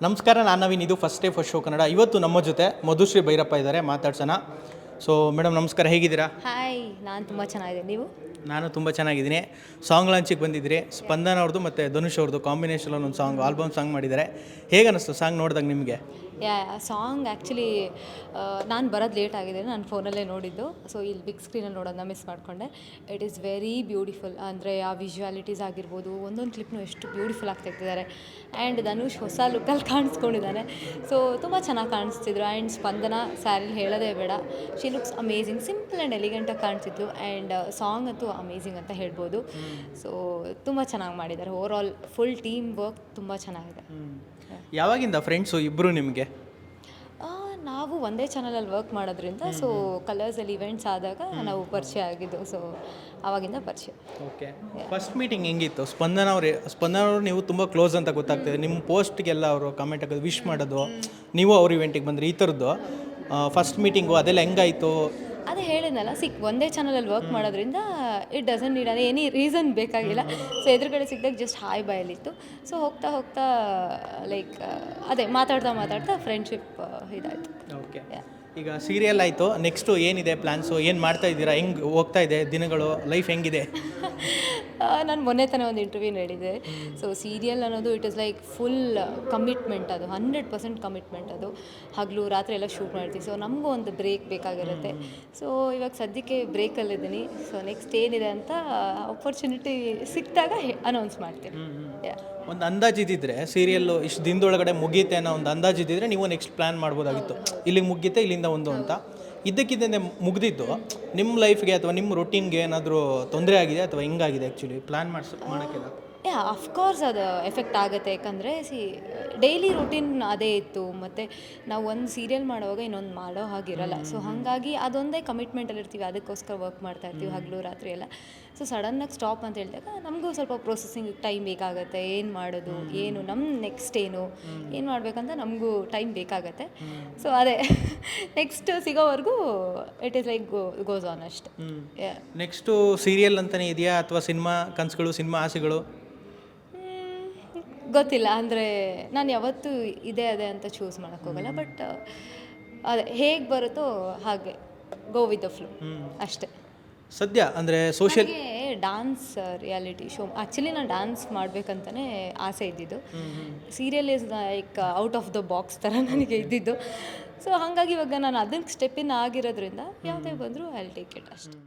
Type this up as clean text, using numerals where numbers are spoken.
ನಮಸ್ಕಾರ, ನಾನು ನವೀನ್. ಇದು first day first show Kannada. ಇವತ್ತು ನಮ್ಮ ಜೊತೆ ಮಧುಶ್ರೀ ಭೈರಪ್ಪ ಇದ್ದಾರೆ, ಮಾತಾಡ್ಸೋಣ. ಸೊ ಮೇಡಮ್ ನಮಸ್ಕಾರ, ಹೇಗಿದ್ದೀರಾ? ಹಾಯ್, ನಾನು ತುಂಬ ಚೆನ್ನಾಗಿದ್ದೀನಿ. ನೀವು? ನಾನು ತುಂಬ ಚೆನ್ನಾಗಿದ್ದೀನಿ. ಸಾಂಗ್ ಲಾಂಚಿಗೆ ಬಂದಿದ್ರಿ. ಸ್ಪಂದನ ಅವ್ರದ್ದು ಮತ್ತು ಧನುಷ್ ಅವ್ರದ್ದು ಕಾಂಬಿನೇಷನ್ ಒಂದು ಸಾಂಗ್, ಆಲ್ಬಮ್ ಸಾಂಗ್ ಮಾಡಿದ್ದಾರೆ. ಹೇಗೆ ಅನ್ನಿಸ್ತು ಸಾಂಗ್ ನೋಡಿದಾಗ ನಿಮಗೆ? ಸಾಂಗ್ ಆ್ಯಕ್ಚುಲಿ ನಾನು ಬರೋದು ಲೇಟ್ ಆಗಿದೆ, ನಾನು ಫೋನಲ್ಲೇ ನೋಡಿದ್ದು. ಸೊ ಇಲ್ಲಿ ಬಿಗ್ ಸ್ಕ್ರೀನಲ್ಲಿ ನೋಡೋದನ್ನ ಮಿಸ್ ಮಾಡಿಕೊಂಡೆ. It is very beautiful. ಅಂದರೆ ಆ ವಿಜುವಾಲಿಟೀಸ್ ಆಗಿರ್ಬೋದು, ಒಂದೊಂದು ಕ್ಲಿಪ್ನು ಎಷ್ಟು ಬ್ಯೂಟಿಫುಲ್ ಆಗಿ ತೆಗೆದಿದ್ದಾರೆ. ಆ್ಯಂಡ್ ಧನುಷ್ ಹೊಸ ಲುಕ್ಕಲ್ಲಿ ಕಾಣಿಸ್ಕೊಂಡಿದ್ದಾನೆ. ಸೊ ತುಂಬ ಚೆನ್ನಾಗಿ ಕಾಣಿಸ್ತಿದ್ರು. ಆ್ಯಂಡ್ ಸ್ಪಂದನ ಸ್ಯಾರಿಲಿ ಹೇಳೋದೇ ಬೇಡ, she looks amazing. Simple and ಎಲಿಗೆಂಟಾಗಿ ಕಾಣಿಸಿದ್ಲು. ಆ್ಯಂಡ್ ಸಾಂಗ್ ಅಂತೂ ಅಮೇಝಿಂಗ್ ಅಂತ ಹೇಳ್ಬೋದು. ಸೊ ತುಂಬ ಚೆನ್ನಾಗಿ ಮಾಡಿದ್ದಾರೆ. Overall full team work ತುಂಬ ಚೆನ್ನಾಗಿದೆ. ಯಾವಾಗಿಂದ ಫ್ರೆಂಡ್ಸು ಇಬ್ಬರು ನಿಮಗೆ? ನಾವು ಒಂದೇ ಚಾನಲಲ್ಲಿ ವರ್ಕ್ ಮಾಡೋದ್ರಿಂದ, ಸೊ ಕಲರ್ಸಲ್ಲಿ ಇವೆಂಟ್ಸ್ ಆದಾಗ ನಾವು ಪರಿಚಯ ಆಗಿದ್ದು. ಸೊ ಆವಾಗಿಂದ ಪರಿಚಯ. ಓಕೆ, ಫಸ್ಟ್ ಮೀಟಿಂಗ್ ಹೆಂಗಿತ್ತು? ಸ್ಪಂದನ ಅವರು ನೀವು ತುಂಬ ಕ್ಲೋಸ್ ಅಂತ ಗೊತ್ತಾಗ್ತಿದೆ. ನಿಮ್ಮ ಪೋಸ್ಟ್ಗೆಲ್ಲ ಅವರು ಕಮೆಂಟ್ ಹಾಕೋದು, ವಿಶ್ ಮಾಡೋದು, ನೀವು ಅವ್ರ ಇವೆಂಟಿಗೆ ಬಂದರೆ ಈ ಥರದ್ದು ಫಸ್ಟ್ ಮೀಟಿಂಗು ಅದೆಲ್ಲ ಹೆಂಗಾಯಿತು? ಅದೇ ಹೇಳಿದ್ನಲ್ಲ, ಒಂದೇ ಚಾನಲಲ್ಲಿ ವರ್ಕ್ ಮಾಡೋದ್ರಿಂದ it doesn't need any reason ಬೇಕಾಗಿಲ್ಲ. ಸೊ ಎದುರುಗಡೆ ಸಿಕ್ಕಿದಾಗ ಜಸ್ಟ್ ಹಾಯ್ ಬಾಯಲ್ಲಿತ್ತು. ಸೊ ಹೋಗ್ತಾ ಹೋಗ್ತಾ ಲೈಕ್ ಅದೇ ಮಾತಾಡ್ತಾ ಫ್ರೆಂಡ್ಶಿಪ್ ಇದಾಯಿತು. ಓಕೆ, ಈಗ ಸೀರಿಯಲ್ ಆಯಿತು, ನೆಕ್ಸ್ಟು ಏನಿದೆ ಪ್ಲ್ಯಾನ್ಸು? ಏನು ಮಾಡ್ತಾ ಇದ್ದೀರಾ? ಹೆಂಗೆ ಹೋಗ್ತಾ ಇದೆ ದಿನಗಳು? ಲೈಫ್ ಹೆಂಗಿದೆ? ನಾನು ಮೊನ್ನೆ ತಾನೇ ಒಂದು ಇಂಟರ್ವ್ಯೂ ಹೇಳಿದೆ. ಸೊ ಸೀರಿಯಲ್ ಅನ್ನೋದು it is like full commitment. ಅದು 100% ಕಮಿಟ್ಮೆಂಟ್. ಅದು ಹಗಲು ರಾತ್ರಿ ಎಲ್ಲ ಶೂಟ್ ಮಾಡ್ತೀವಿ. ಸೊ ನಮಗೂ ಒಂದು ಬ್ರೇಕ್ ಬೇಕಾಗಿರುತ್ತೆ. ಸೊ ಇವಾಗ ಸದ್ಯಕ್ಕೆ ಬ್ರೇಕಲ್ಲಿದ್ದೀನಿ. ಸೊ ನೆಕ್ಸ್ಟ್ ಏನಿದೆ ಅಂತ ಆಪರ್ಚುನಿಟಿ ಸಿಕ್ಕಿದಾಗ ಅನೌನ್ಸ್ ಮಾಡ್ತೀನಿ. ಒಂದು ಅಂದಾಜಿದ್ದಿದ್ರೆ ಸೀರಿಯಲ್ಲು ಇಷ್ಟು ದಿನದೊಳಗಡೆ ಮುಗಿಯುತ್ತೆ ಅನ್ನೋ ಒಂದು ಅಂದಾಜಿದ್ದಿದ್ರೆ ನೀವು ನೆಕ್ಸ್ಟ್ ಪ್ಲ್ಯಾನ್ ಮಾಡ್ಬೋದಾಗಿತ್ತು, ಇಲ್ಲಿಗೆ ಮುಗಿಯುತ್ತೆ ಇಲ್ಲಿಂದ ಒಂದು ಅಂತ. ಇದ್ದಕ್ಕಿದ್ದಂತೆ ಮುಗ್ದಿದ್ದು ನಿಮ್ಮ ಲೈಫ್ಗೆ ಅಥವಾ ನಿಮ್ಮ ರೊಟೀನ್ಗೆ ಏನಾದರೂ ತೊಂದರೆ ಆಗಿದೆ ಅಥವಾ ಹೆಂಗಾಗಿದೆ ಆ್ಯಕ್ಚುಲಿ ಪ್ಲ್ಯಾನ್ ಮಾಡೋಕ್ಕೆಲ್ಲ? ಅಫ್ಕೋರ್ಸ್ ಅದು ಎಫೆಕ್ಟ್ ಆಗುತ್ತೆ. ಯಾಕಂದರೆ ಡೈಲಿ ರೂಟೀನ್ ಅದೇ ಇತ್ತು. ಮತ್ತು ನಾವು ಒಂದು ಸೀರಿಯಲ್ ಮಾಡುವಾಗ ಇನ್ನೊಂದು ಮಾಡೋ ಹಾಗಿರಲ್ಲ. ಸೊ ಹಾಗಾಗಿ ಅದೊಂದೇ ಕಮಿಟ್ಮೆಂಟಲ್ಲಿ ಇರ್ತೀವಿ, ಅದಕ್ಕೋಸ್ಕರ ವರ್ಕ್ ಮಾಡ್ತಾ ಇರ್ತೀವಿ ಹಗಲು ರಾತ್ರಿ ಎಲ್ಲ. ಸೊ ಸಡನ್ನಾಗಿ ಸ್ಟಾಪ್ ಅಂತ ಹೇಳಿದಾಗ ನಮಗೂ ಸ್ವಲ್ಪ ಪ್ರೊಸೆಸಿಂಗ್ ಟೈಮ್ ಬೇಕಾಗುತ್ತೆ. ಏನು ಮಾಡೋದು, ಏನು ನಮ್ಮ ನೆಕ್ಸ್ಟ್ ಏನು ಮಾಡಬೇಕಂತ ನಮಗೂ ಟೈಮ್ ಬೇಕಾಗತ್ತೆ. ಸೊ ಅದೇ ನೆಕ್ಸ್ಟ್ ಸಿಗೋವರೆಗೂ it is like goes on ಅಷ್ಟೆ. ನೆಕ್ಸ್ಟು ಸೀರಿಯಲ್ ಅಂತಲೇ ಇದೆಯಾ ಅಥವಾ ಸಿನಿಮಾ ಕನಸುಗಳು, ಸಿನಿಮಾ ಆಸೆಗಳು? ಗೊತ್ತಿಲ್ಲ. ಅಂದರೆ ನಾನು ಯಾವತ್ತೂ ಅದೇ ಅಂತ ಚೂಸ್ ಮಾಡೋಕ್ಕೋಗಲ್ಲ. ಬಟ್ ಅದೇ ಹೇಗೆ ಬರುತ್ತೋ ಹಾಗೆ ಗೋ ವಿತ್ ದ ಫ್ಲೋ ಅಷ್ಟೇ. ಸದ್ಯ ಅಂದರೆ social dance reality show actually ನಾನು ಡಾನ್ಸ್ ಮಾಡಬೇಕಂತಲೇ ಆಸೆ ಇದ್ದಿದ್ದು. Serial is like out of the box ಥರ ನನಗೆ ಇದ್ದಿದ್ದು. ಸೊ ಹಾಗಾಗಿ ಇವಾಗ ನಾನು ಅದಕ್ಕೆ ಸ್ಟೆಪ್ ಇನ್ ಆಗಿರೋದ್ರಿಂದ ಯಾವುದೇ ಬಂದರೂ ಐ ವಿಲ್ ಟೇಕ್ ಇಟ್ ಅಷ್ಟೇ.